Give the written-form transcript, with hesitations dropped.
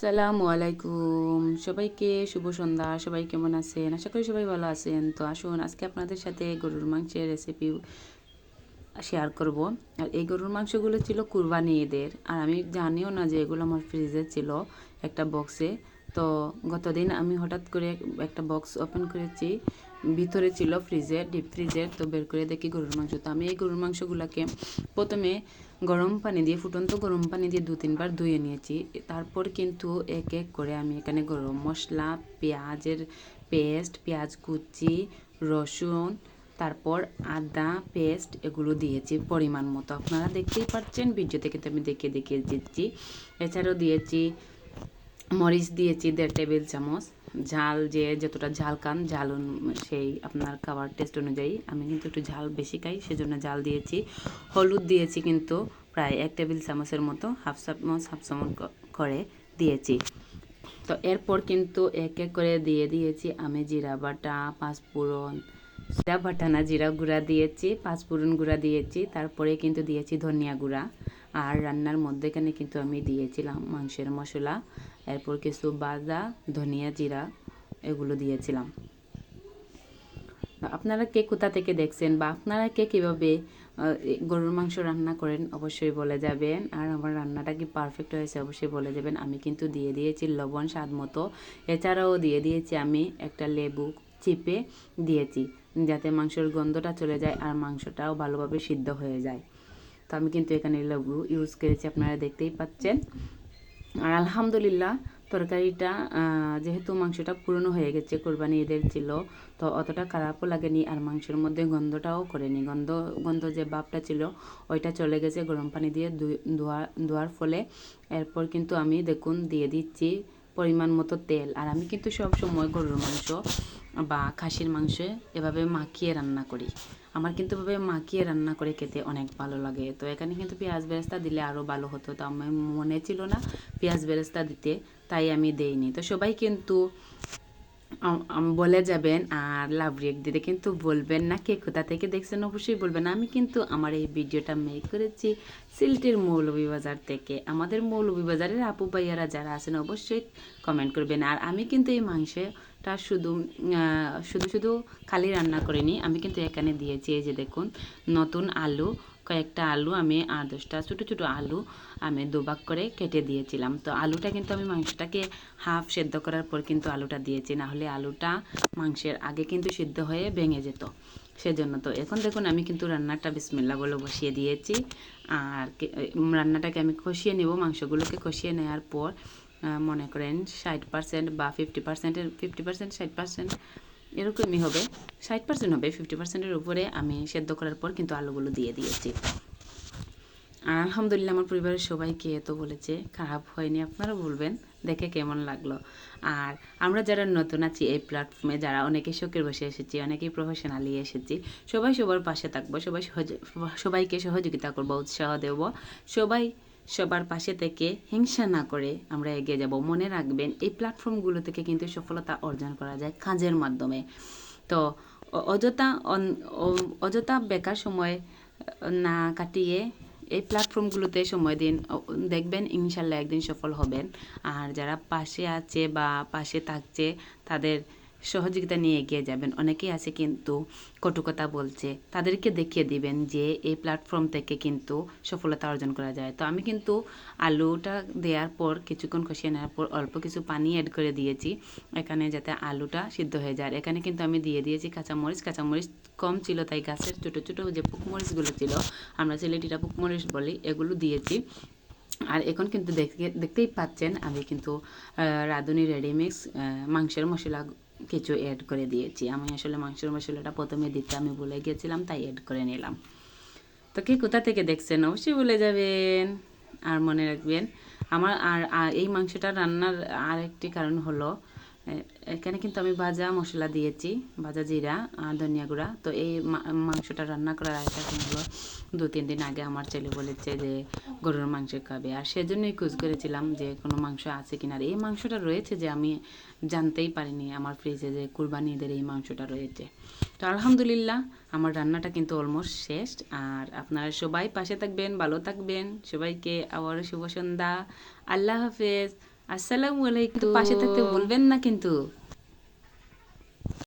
আসসালামু আলাইকুম সবাইকে শুভ সন্ধ্যা। সবাই কেমন আছেন? আশা করি সবাই ভালো আছেন। তো আসুন আজকে আপনাদের সাথে গরুর মাংসের রেসিপি শেয়ার করব। আর এই গরুর মাংসগুলো ছিল কুরবানি ঈদের, আর আমি জানিও না যে এগুলো আমার ফ্রিজে ছিল একটা বক্সে। তো গতদিন আমি হঠাৎ করে একটা বক্স ওপেন করেছি, ভিতরে ছিল ফ্রিজে, ডিপ ফ্রিজের। তো বের করে দেখি গরুর মাংস। তো আমি এই গরুর মাংসগুলোকে প্রথমে গরম পানি দিয়ে, ফুটন্ত গরম পানি দিয়ে 2-3 বার ধুয়ে নিয়েছি। তারপর কিন্তু এক এক করে আমি এখানে গরম মশলা, পেঁয়াজের পেস্ট, পেঁয়াজ কুচি, রসুন, তারপর আদা পেস্ট এগুলো দিয়েছি পরিমাণ মতো। আপনারা দেখতেই পাচ্ছেন ভিডিওতে, কিন্তু আমি দেখিয়ে দিচ্ছি। এছাড়াও দিয়েছি মরিচ, দিয়েছি 1.5 টেবিল চামচ। ঝাল যে যতটা ঝাল খান, ঝাল সেই আপনার খাবার টেস্ট অনুযায়ী। আমি কিন্তু একটু ঝাল বেশি খাই, সেজন্য ঝাল দিয়েছি। হলুদ দিয়েছি কিন্তু প্রায় 1 টেবিল চামচের মতো, হাফ চামচ করে দিয়েছি। তো এরপর কিন্তু এক এক করে দিয়ে দিয়েছি আমি জিরা বাটা, পাঁচফোড়ন, জিরা বাটা না, জিরা গুঁড়া দিয়েছি, পাঁচফোড়ন গুঁড়া দিয়েছি। তারপরে কিন্তু দিয়েছি ধনিয়া গুঁড়া। আর রান্নার মধ্যেখানে কিন্তু আমি দিয়েছিলাম মাংসের মশলা, এরপর কিছু বাদা ধনিয়া জিরা এগুলো দিয়েছিলাম। আপনারা কে কোথা থেকে দেখছেন, বা আপনারা কে কীভাবে গরুর মাংস রান্না করেন অবশ্যই বলে যাবেন। আর আমার রান্নাটা কি পারফেক্ট হয়েছে অবশ্যই বলে যাবেন। আমি কিন্তু দিয়ে দিয়েছি লবণ স্বাদ মতো। এছাড়াও দিয়ে দিয়েছি আমি একটা লেবু চিপে দিয়েছি, যাতে মাংসের গন্ধটা চলে যায় আর মাংসটাও ভালোভাবে সিদ্ধ হয়ে যায়। তো আমি কিন্তু এখানে লেবু ইউজ করেছি, আপনারা দেখতেই পাচ্ছেন। আর আলহামদুলিল্লাহ তরকারিটা, যেহেতু মাংসটা পুরনো হয়ে গেছে, কোরবানি ঈদের ছিল, তো অতটা খারাপও লাগেনি। আর মাংসের মধ্যে গন্ধটাও করেনি, গন্ধ যে ভাবটা ছিল ওইটা চলে গেছে গরম পানি দিয়ে ধোয়ার ফলে। এরপর কিন্তু আমি দেখুন দিয়ে দিচ্ছি পরিমাণ মতো তেল। আর আমি কিন্তু সব সময় গরুর মাংস বা খাসির মাংস এভাবে মাখিয়ে রান্না করি। আমার কিন্তু এভাবে মাখিয়ে রান্না করে খেতে অনেক ভালো লাগে। তো এখানে কিন্তু পেঁয়াজ বেরেস্তা দিলে আরও ভালো হতো, তো আমার মনে ছিল না পেঁয়াজ বেরেস্তা দিতে, তাই আমি দেইনি। তো সবাই কিন্তু বলে যাবেন, আর লাভ রিয়েক্ট দিতে কিন্তু বলবেন না। কে কোথা থেকে দেখছেন অবশ্যই বলবেন। আমি কিন্তু আমার এই ভিডিওটা মেক করেছি সিলেটের মৌলভীবাজার থেকে। আমাদের মৌলভীবাজারের আপু ভাইয়ারা যারা আছেন অবশ্যই কমেন্ট করবেন। আর আমি কিন্তু এই মাংসটা শুধু খালি রান্না করিনি, আমি কিন্তু এখানে দিয়েছি, এই যে দেখুন, নতুন আলু, কয়েকটা আলু আমি 8-10টা ছোটো ছোটো আলু আমি দুভাগ করে কেটে দিয়েছিলাম। তো আলুটা কিন্তু আমি মাংসটাকে হাফ সেদ্ধ করার পর কিন্তু আলুটা দিয়েছি, না হলে আলুটা মাংসের আগে কিন্তু সিদ্ধ হয়ে ভেঙে যেত, সেজন্য। তো এখন দেখুন আমি কিন্তু রান্নাটা বিসমিল্লাহ বলে বসিয়ে দিয়েছি। আর রান্নাটাকে আমি কষিয়ে নেব। মাংসগুলোকে কষিয়ে নেওয়ার পর মনে করেন 60% বা 50%, 60% এরকমই হবে, 60% হবে, 50%-এর উপরে আমি সেদ্ধ করার পর কিন্তু আলুগুলো দিয়ে দিয়েছি। আর আলহামদুলিল্লাহ আমার পরিবারের সবাই খেয়ে তো বলেছে খারাপ হয়নি। আপনারা বলবেন দেখে কেমন লাগলো। আর আমরা যারা নতুন আছি এই প্ল্যাটফর্মে, যারা অনেকে শখের বসে এসেছি, অনেকেই প্রফেশনালি এসেছি, সবাই সবার পাশে থাকবো, সবাইকে সহযোগিতা করবো, উৎসাহ দেব। সবাই সবার পাশে থেকে হিংসা না করে আমরা এগিয়ে যাব। মনে রাখবেন এই প্ল্যাটফর্মগুলো থেকে কিন্তু সফলতা অর্জন করা যায় কাজের মাধ্যমে। তো অযথা বেকার সময় না কাটিয়ে এই প্ল্যাটফর্মগুলোতে সময় দিন, দেখবেন ইনশাল্লাহ একদিন সফল হবেন। আর যারা পাশে আছে বা পাশে থাকছে তাদের সহযোগিতা নিয়ে এগিয়ে যাবেন। অনেকেই আছে কিন্তু কটু কথা বলছে, তাদেরকে দেখিয়ে দিবেন যে এই প্ল্যাটফর্ম থেকে কিন্তু সফলতা অর্জন করা যায়। তো আমি কিন্তু আলুটা দেওয়ার পর কিছুক্ষণ কষিয়ে নেওয়ার পর অল্প কিছু পানি অ্যাড করে দিয়েছি এখানে, যাতে আলুটা সিদ্ধ হয়ে যায়। এখানে কিন্তু আমি দিয়ে দিয়েছি কাঁচামরিচ কম ছিল, তাই গাছের ছোটো ছোটো যে পুকমরিচগুলো ছিল, আমরা সিলেটিরা পুকমরিচ বলি, এগুলো দিয়েছি। আর এখন কিন্তু দেখতেই পাচ্ছেন আমি কিন্তু রাঁধুনি রেডিমিক্স মাংসের মশলা কিছু অ্যাড করে দিয়েছি। আমি আসলে মাংসের মশলাটা প্রথমে দিতে আমি ভুলে গিয়েছিলাম, তাই অ্যাড করে নিলাম। তো কে কোথা থেকে দেখছেন অবশ্যই বলে যাবেন। আর মনে রাখবেন আমার এই মাংসটা রান্নার আরেকটি কারণ হলো, এখানে কিন্তু আমি ভাজা মশলা দিয়েছি, ভাজা জিরা আর ধনিয়া গুঁড়া। তো এই মাংসটা রান্না করার আরেকটা কারণ হলো 2-3 দিন আগে আমার ছেলে বলেছে যে গরুর মাংস খাবে, আর সেজন্যই খোঁজ করেছিলাম যে কোনো মাংস আছে কিনা। আর এই মাংসটা রয়েছে যে আমি জানতেই পারিনি আমার ফ্রিজে যে কুরবানি ঈদের এই মাংসটা রয়েছে। তো আলহামদুলিল্লাহ আমার রান্নাটা কিন্তু অলমোস্ট শেষ। আর আপনারা সবাই পাশে থাকবেন, ভালো থাকবেন। সবাইকে আবারও শুভ সন্ধ্যা, আল্লাহ হাফেজ। আসসালামু আলাইকুম, পাশে থাকতে ভুলবেন না কিন্তু।